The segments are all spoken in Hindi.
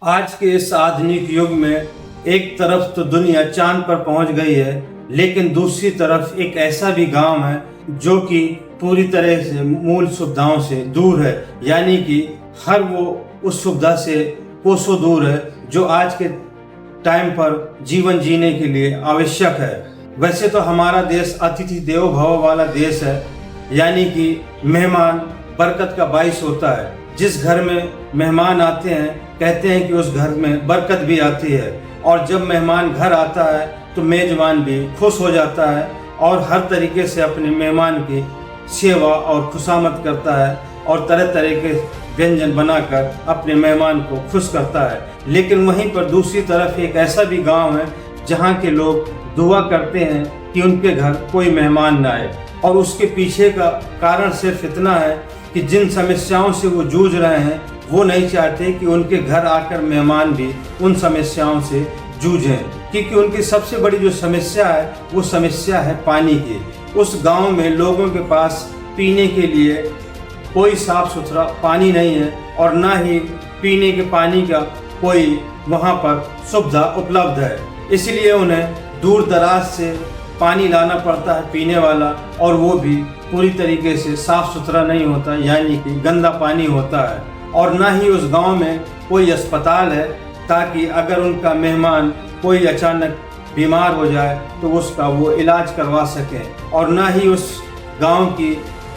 आज के इस आधुनिक युग में एक तरफ तो दुनिया चांद पर पहुंच गई है, लेकिन दूसरी तरफ एक ऐसा भी गांव है जो कि पूरी तरह से मूल सुविधाओं से दूर है। यानी कि हर वो उस सुविधा से कोसों दूर है जो आज के टाइम पर जीवन जीने के लिए आवश्यक है। वैसे तो हमारा देश अतिथि देवो भव वाला देश है, यानी कि मेहमान बरकत का बाइस होता है। जिस घर में मेहमान आते हैं कहते हैं कि उस घर में बरकत भी आती है, और जब मेहमान घर आता है तो मेजबान भी खुश हो जाता है और हर तरीके से अपने मेहमान की सेवा और खुशामद करता है और तरह तरह के व्यंजन बनाकर अपने मेहमान को खुश करता है। लेकिन वहीं पर दूसरी तरफ एक ऐसा भी गांव है जहां के लोग दुआ करते हैं कि उनके घर कोई मेहमान न आए, और उसके पीछे का कारण सिर्फ इतना है कि जिन समस्याओं से वो जूझ रहे हैं वो नहीं चाहते कि उनके घर आकर मेहमान भी उन समस्याओं से जूझें, क्योंकि उनकी सबसे बड़ी जो समस्या है वो समस्या है पानी की। उस गांव में लोगों के पास पीने के लिए कोई साफ सुथरा पानी नहीं है और ना ही पीने के पानी का कोई वहां पर सुविधा उपलब्ध है। इसलिए उन्हें दूर दराज से पानी लाना पड़ता है पीने वाला, और वो भी पूरी तरीके से साफ सुथरा नहीं होता, यानी कि गंदा पानी होता है। और ना ही उस गांव में कोई अस्पताल है ताकि अगर उनका मेहमान कोई अचानक बीमार हो जाए तो उसका वो इलाज करवा सकें। और ना ही उस गांव की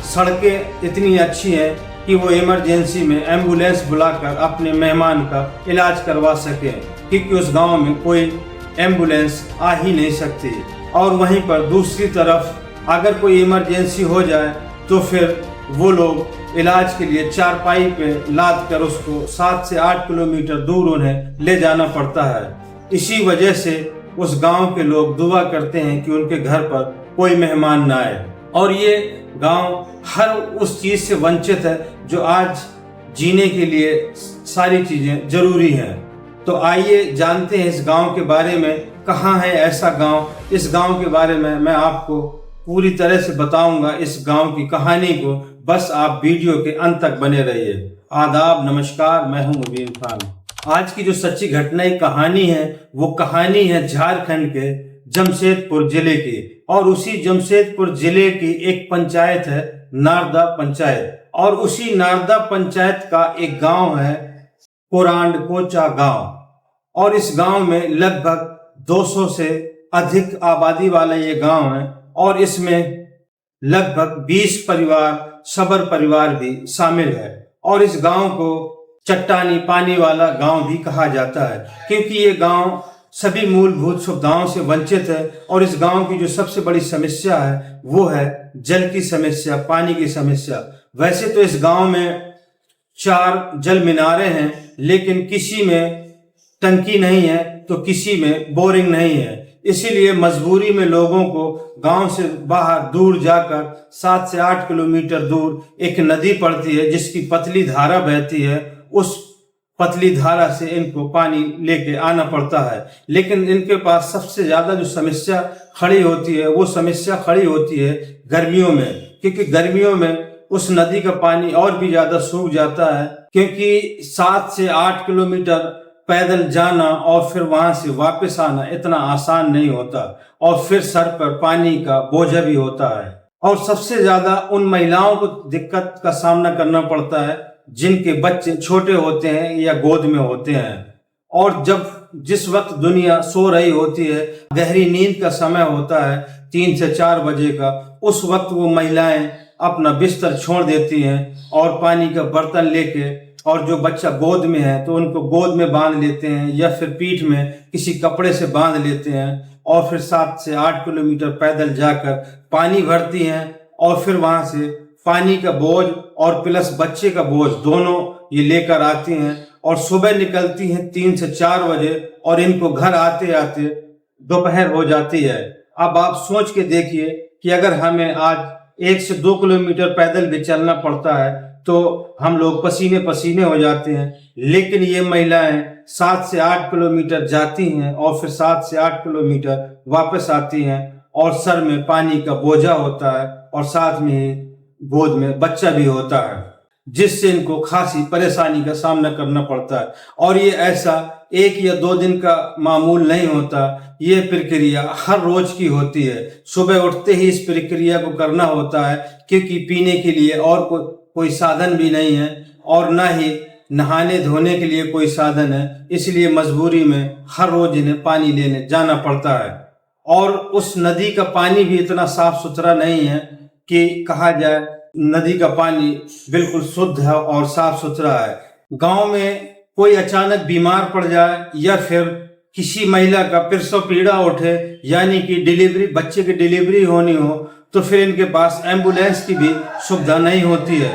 सड़कें इतनी अच्छी हैं कि वो इमरजेंसी में एम्बुलेंस बुलाकर अपने मेहमान का इलाज करवा सकें, क्योंकि उस गांव में कोई एम्बुलेंस आ ही नहीं सकती। और वहीं पर दूसरी तरफ अगर कोई इमरजेंसी हो जाए तो फिर वो लोग इलाज के लिए चारपाई पे लाद कर उसको 7 से 8 किलोमीटर दूर उन्हें ले जाना पड़ता है। इसी वजह से उस गांव के लोग दुआ करते हैं कि उनके घर पर कोई मेहमान ना आए। और ये गांव हर उस चीज से वंचित है जो आज जीने के लिए सारी चीजें जरूरी हैं। तो आइए जानते हैं इस गांव के बारे में, कहाँ है ऐसा गांव। इस गांव के बारे में मैं आपको पूरी तरह से बताऊंगा, इस गांव की कहानी को। बस आप वीडियो के अंत तक बने रहिए। आदाब, नमस्कार, मैं हूं मुबीन खान। आज की जो सच्ची घटना की कहानी है वो कहानी है झारखंड के जमशेदपुर जिले की, और उसी जमशेदपुर जिले की एक पंचायत है नारदा पंचायत, और उसी नारदा पंचायत का एक गांव है कोरांड कोचा गांव। और इस गांव में लगभग 200 से अधिक आबादी वाला ये गांव है, और इसमें लगभग 20 परिवार सबर परिवार भी शामिल है। और इस गांव को चट्टानी पानी वाला गांव भी कहा जाता है, क्योंकि ये गांव सभी मूलभूत सुविधाओं से वंचित है। और इस गांव की जो सबसे बड़ी समस्या है वो है जल की समस्या, पानी की समस्या। वैसे तो इस गांव में 4 जल मीनारे हैं, लेकिन किसी में टंकी नहीं है तो किसी में बोरिंग नहीं है। इसीलिए मजबूरी में लोगों को गांव से बाहर दूर जाकर 7 से 8 किलोमीटर दूर एक नदी पड़ती है जिसकी पतली धारा बहती है। उस पतली धारा से इनको पानी लेके आना पड़ता है। लेकिन इनके पास सबसे ज्यादा जो समस्या खड़ी होती है वो समस्या खड़ी होती है गर्मियों में, क्योंकि गर्मियों में उस नदी का पानी और भी ज्यादा सूख जाता है, क्योंकि 7 से 8 किलोमीटर पैदल जाना और फिर वहां से वापस आना इतना आसान नहीं होता, और फिर सर पर पानी का बोझ भी होता है। और सबसे ज्यादा उन महिलाओं को दिक्कत का सामना करना पड़ता है जिनके बच्चे छोटे होते हैं या गोद में होते हैं। और जिस वक्त दुनिया सो रही होती है, गहरी नींद का समय होता है 3 से 4 बजे का, उस वक्त वो महिलाएं अपना बिस्तर छोड़ देती हैं और पानी का बर्तन लेके, और जो बच्चा गोद में है तो उनको गोद में बांध लेते हैं या फिर पीठ में किसी कपड़े से बांध लेते हैं, और फिर 7 से 8 किलोमीटर पैदल जाकर पानी भरती हैं, और फिर वहां से पानी का बोझ और प्लस बच्चे का बोझ दोनों ये लेकर आती हैं, और सुबह निकलती हैं 3 से 4 बजे, और इनको घर आते आते दोपहर हो जाती है। अब आप सोच के देखिए कि अगर हमें आज 1 से 2 किलोमीटर पैदल भी चलना पड़ता है तो हम लोग पसीने पसीने हो जाते हैं, लेकिन ये महिलाएं 7 से 8 किलोमीटर जाती हैं और फिर 7 से 8 किलोमीटर वापस आती हैं, और सर में पानी का बोझा होता है और साथ में गोद में बच्चा भी होता है। जिससे इनको खासी परेशानी का सामना करना पड़ता है। और ये ऐसा 1 या 2 दिन का मामूल नहीं होता, ये प्रक्रिया हर रोज की होती है। सुबह उठते ही इस प्रक्रिया को करना होता है, क्योंकि पीने के लिए और कोई साधन भी नहीं है और ना ही नहाने धोने के लिए कोई साधन है। इसलिए मजबूरी में हर रोज इन्हें पानी लेने जाना पड़ता है। और उस नदी का पानी भी इतना साफ सुथरा नहीं है कि कहा जाए नदी का पानी बिल्कुल शुद्ध है और साफ सुथरा है। गांव में कोई अचानक बीमार पड़ जाए या फिर किसी महिला का प्रसव पीड़ा उठे, यानी कि डिलीवरी, बच्चे की डिलीवरी होनी हो, तो फिर इनके पास एम्बुलेंस की भी सुविधा नहीं होती है।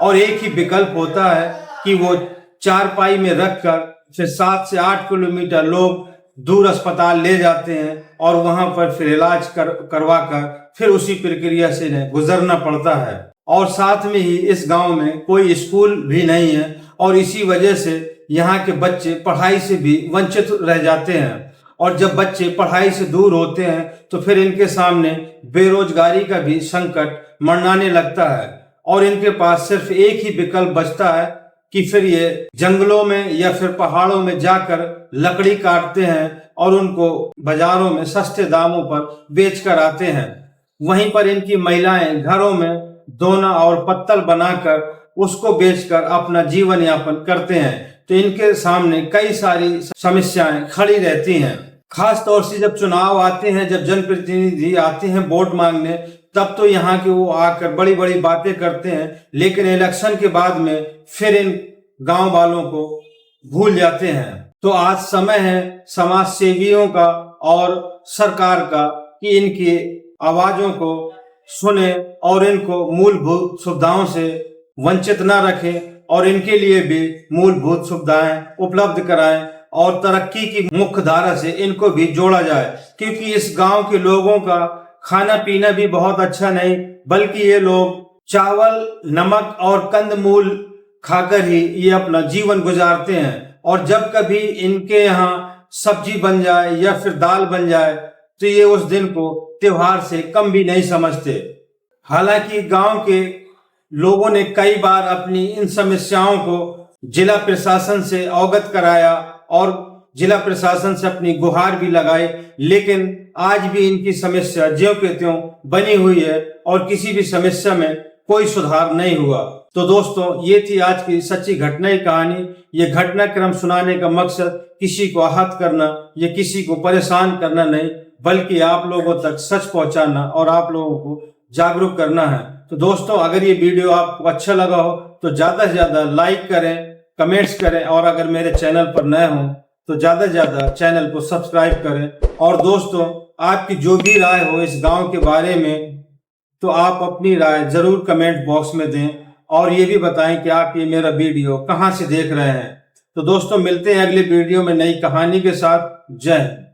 और एक ही विकल्प होता है कि वो चारपाई में रखकर फिर 7 से 8 किलोमीटर लोग दूर अस्पताल ले जाते हैं और वहां पर फिर इलाज करवा कर फिर उसी प्रक्रिया से इन्हें गुजरना पड़ता है। और साथ में ही इस गांव में कोई स्कूल भी नहीं है और इसी वजह से यहाँ के बच्चे पढ़ाई से भी वंचित रह जाते हैं। और जब बच्चे पढ़ाई से दूर होते हैं तो फिर इनके सामने बेरोजगारी का भी संकट मंडराने लगता है और इनके पास सिर्फ एक ही विकल्प बचता है कि फिर ये जंगलों में या फिर पहाड़ों में जाकर लकड़ी काटते हैं और उनको बाजारों में सस्ते दामों पर बेच कर आते हैं। वहीं पर इनकी महिलाएं घरों में दोना और पत्तल बनाकर उसको बेचकर अपना जीवन यापन करते हैं। तो इनके सामने कई सारी समस्याएं खड़ी रहती हैं। खास तौर से जब चुनाव आते हैं, जब जनप्रतिनिधि आते हैं वोट मांगने, तब तो यहाँ के वो आकर बड़ी बड़ी बातें करते हैं, लेकिन इलेक्शन के बाद में फिर इन गांव वालों को भूल जाते हैं। तो आज समय है समाज सेवियों का और सरकार का कि इनकी आवाजों को सुने और इनको मूलभूत सुविधाओं से वंचित न रखें और इनके लिए भी मूलभूत सुविधाएं उपलब्ध कराएं और तरक्की की मुख्य धारा से इनको भी जोड़ा जाए। क्योंकि इस गांव के लोगों का खाना पीना भी बहुत अच्छा नहीं, बल्कि ये लोग चावल, नमक और कंदमूल खाकर ही ये अपना जीवन गुजारते हैं। और जब कभी इनके यहाँ सब्जी बन जाए या फिर दाल बन जाए तो ये उस दिन को त्योहार से कम भी नहीं समझते। हालांकि गांव के लोगों ने कई बार अपनी इन समस्याओं को जिला प्रशासन से अवगत कराया और जिला प्रशासन से अपनी गुहार भी लगाई, लेकिन आज भी इनकी समस्या ज्यों के त्यों बनी हुई है और किसी भी समस्या में कोई सुधार नहीं हुआ। तो दोस्तों, ये थी आज की सच्ची घटना की कहानी। ये घटनाक्रम सुनाने का मकसद किसी को आहत करना या किसी को परेशान करना नहीं, बल्कि आप लोगों तक सच पहुंचाना और आप लोगों को जागरूक करना है। तो दोस्तों, अगर ये वीडियो आपको अच्छा लगा हो तो ज्यादा से ज्यादा लाइक करें, कमेंट्स करें और अगर मेरे चैनल पर नए हों तो ज्यादा से ज्यादा चैनल को सब्सक्राइब करें। और दोस्तों, आपकी जो भी राय हो इस गांव के बारे में तो आप अपनी राय जरूर कमेंट बॉक्स में दें और ये भी बताएं कि आप ये मेरा वीडियो कहां से देख रहे हैं। तो दोस्तों, मिलते हैं अगले वीडियो में नई कहानी के साथ। जय हिंद।